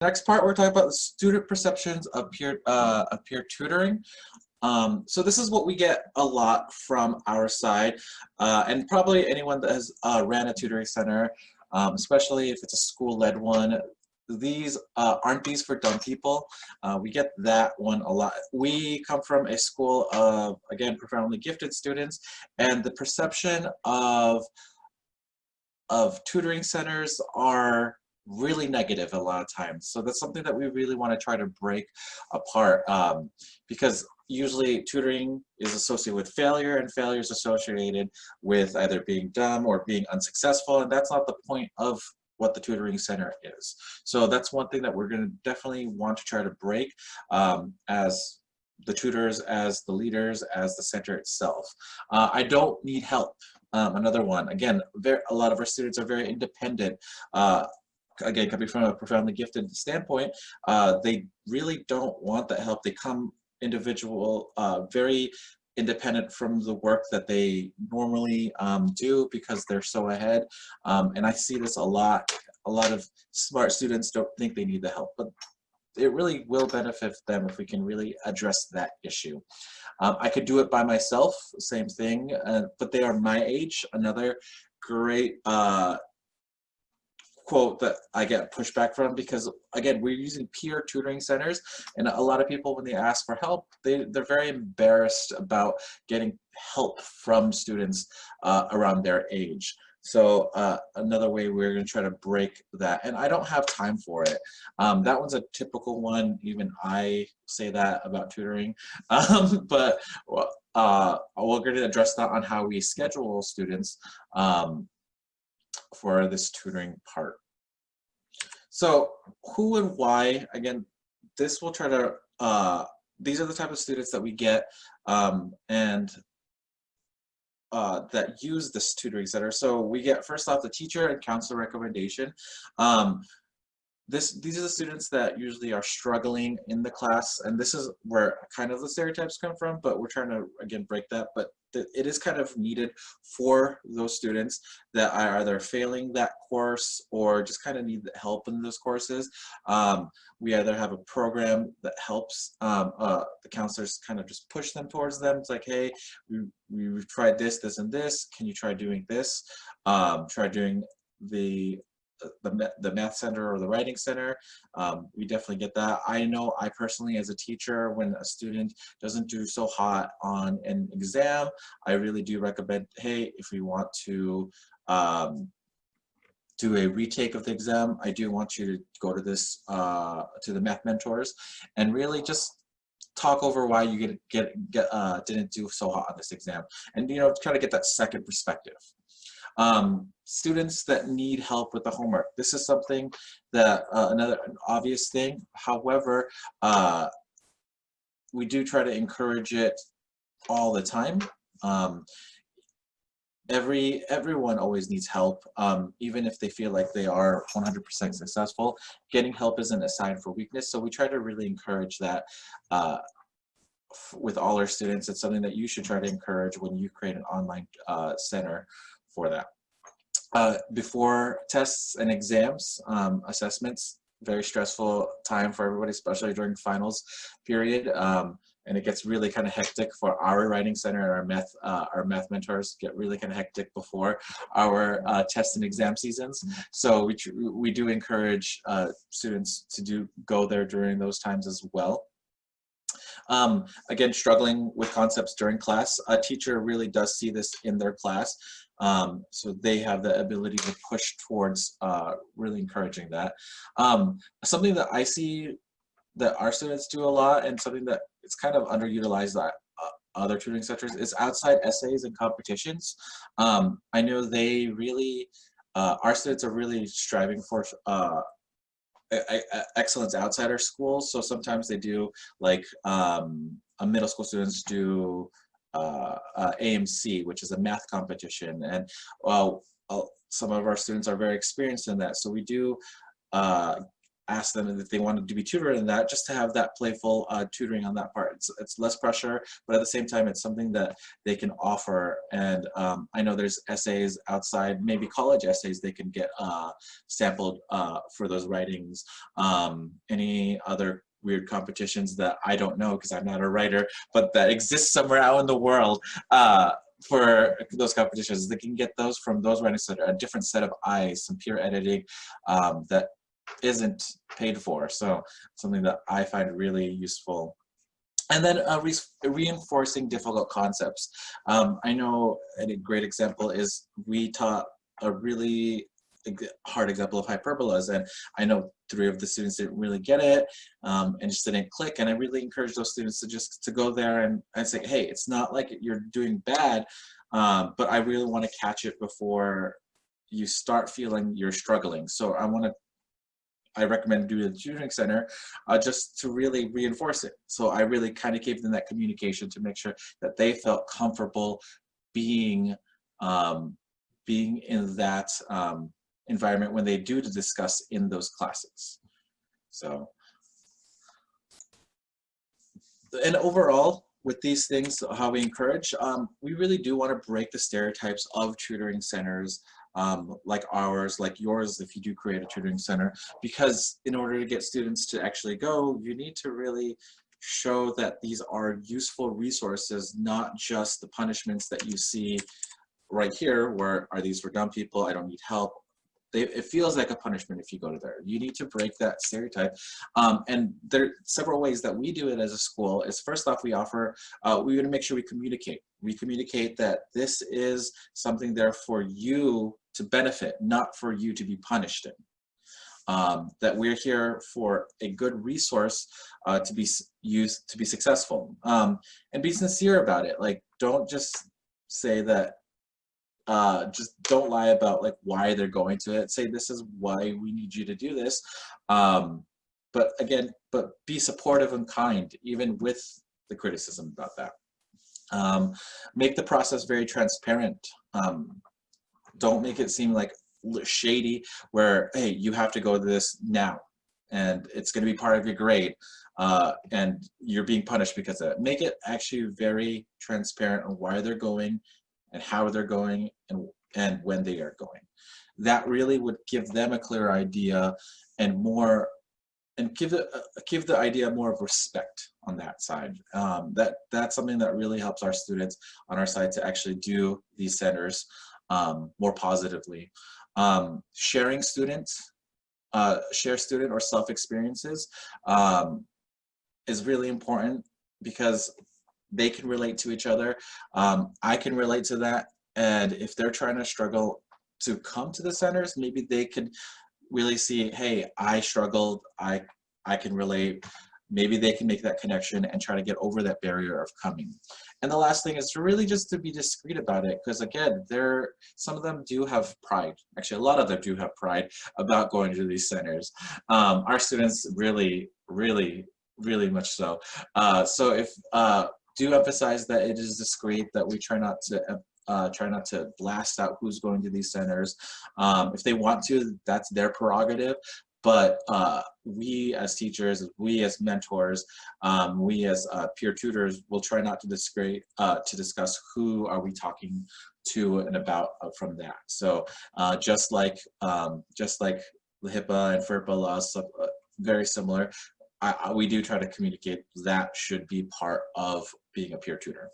Next part, we're talking about the student perceptions of peer tutoring. So this is what we get a lot from our side, and probably anyone that has ran a tutoring center, especially if it's a school-led one. These aren't these for dumb people. We get that one a lot. We come from a school of, again, profoundly gifted students, and the perception of tutoring centers are really negative a lot of times. So that's something that we really want to try to break apart, because usually tutoring is associated with failure, and failure is associated with either being dumb or being unsuccessful, and that's not the point of what the tutoring center is. So that's one thing that we're going to definitely want to try to break, as the tutors, as the leaders, as the center itself. I don't need help. Another one, again, a lot of our students are very independent. Again, coming from a profoundly gifted standpoint, they really don't want that help. They come individual, very independent from the work that they normally do because they're so ahead. And I see this a lot. A lot of smart students don't think they need the help, but it really will benefit them if we can really address that issue. I could do it by myself, same thing, but they are my age. Another great quote that I get pushback from, because again, we're using peer tutoring centers, and a lot of people, when they ask for help, they're very embarrassed about getting help from students around their age. So another way we're going to try to break that, and I don't have time for it. That one's a typical one. Even I say that about tutoring, but we're going to address that on how we schedule students for this tutoring part. So who and why, again, this will try to, these are the type of students that we get and that use this tutoring center. So we get, first off, the teacher and counselor recommendation. These are the students that usually are struggling in the class, and this is where kind of the stereotypes come from, but we're trying to, again, break that. But it is kind of needed for those students that are either failing that course or just kind of need help in those courses. We either have a program that helps the counselors kind of just push them towards them. It's like, hey, we've tried this, this, and this. Can you try doing this? Try doing the math center or the writing center. We definitely get that. I know I personally, as a teacher, when a student doesn't do so hot on an exam, I really do recommend, hey, if we want to do a retake of the exam, I do want you to go to this, to the math mentors, and really just talk over why you didn't do so hot on this exam, and try to get that second perspective. Students that need help with the homework. This is something that an obvious thing. However, we do try to encourage it all the time. Everyone always needs help, even if they feel like they are 100% successful. Getting help isn't a sign for weakness, so we try to really encourage that with all our students. It's something that you should try to encourage when you create an online center for that. Before tests and exams, assessments, very stressful time for everybody, especially during finals period. And it gets really kind of hectic for our writing center, and our math mentors get really kind of hectic before our test and exam seasons. So we do encourage students to go there during those times as well. Again, struggling with concepts during class, a teacher really does see this in their class, so they have the ability to push towards really encouraging that. Something that I see that our students do a lot, and something that it's kind of underutilized at other tutoring centers, is outside essays and competitions. I know they really, our students are really striving for excellence outside our schools. So sometimes they do, like middle school students do AMC, which is a math competition, and some of our students are very experienced in that. So we do ask them if they wanted to be tutored in that, just to have that playful tutoring on that part. It's less pressure, but at the same time, it's something that they can offer. And I know there's essays outside, maybe college essays they can get sampled for those writings. Any other weird competitions that I don't know because I'm not a writer, but that exist somewhere out in the world for those competitions. They can get those from those writings that are a different set of eyes, some peer editing that isn't paid for. So something that I find really useful. And then reinforcing difficult concepts. I know a great example is we taught a really hard example of hyperbolas, and I know 3 of the students didn't really get it and just didn't click, and I really encourage those students to just go there and say, hey, it's not like you're doing bad, but I really want to catch it before you start feeling you're struggling. So I recommend doing a tutoring center just to really reinforce it. So I really kind of gave them that communication to make sure that they felt comfortable being in that environment when they do to discuss in those classes. So, and overall, with these things, how we encourage, we really do want to break the stereotypes of tutoring centers like ours, like yours, if you do create a tutoring center, because in order to get students to actually go, you need to really show that these are useful resources, not just the punishments that you see right here, where are these for dumb people, I don't need help. It feels like a punishment if you go to there. You need to break that stereotype. And there are several ways that we do it as a school. Is first off, we offer, we want to make sure we communicate. We communicate that this is something there for you to benefit, not for you to be punished in. That we're here for a good resource to be used to be successful. And be sincere about it. Like, don't just say that, just don't lie about like why they're going to it. Say this is why we need you to do this. But again, be supportive and kind, even with the criticism about that. Make the process very transparent. Don't make it seem like shady where, hey, you have to go to this now and it's going to be part of your grade and you're being punished because of it. Make it actually very transparent on why they're going and how they're going and when they are going. That really would give them a clear idea and give the idea more of respect on that side. That's something that really helps our students on our side to actually do these centers more positively. Sharing students, share student or self-experiences is really important because they can relate to each other. I can relate to that. And if they're trying to struggle to come to the centers, maybe they could really see, hey, I struggled, I can relate. Maybe they can make that connection and try to get over that barrier of coming. And the last thing is really just to be discreet about it, because again, some of them do have pride. Actually, a lot of them do have pride about going to these centers. Our students really, really, really much so. So if do emphasize that it is discreet, that we try not to blast out who's going to these centers. If they want to, that's their prerogative. But we as teachers, we as mentors, we as peer tutors will try not to discuss who are we talking to and about from that. So just like the HIPAA and FERPA laws, very similar. We do try to communicate that should be part of being a peer tutor.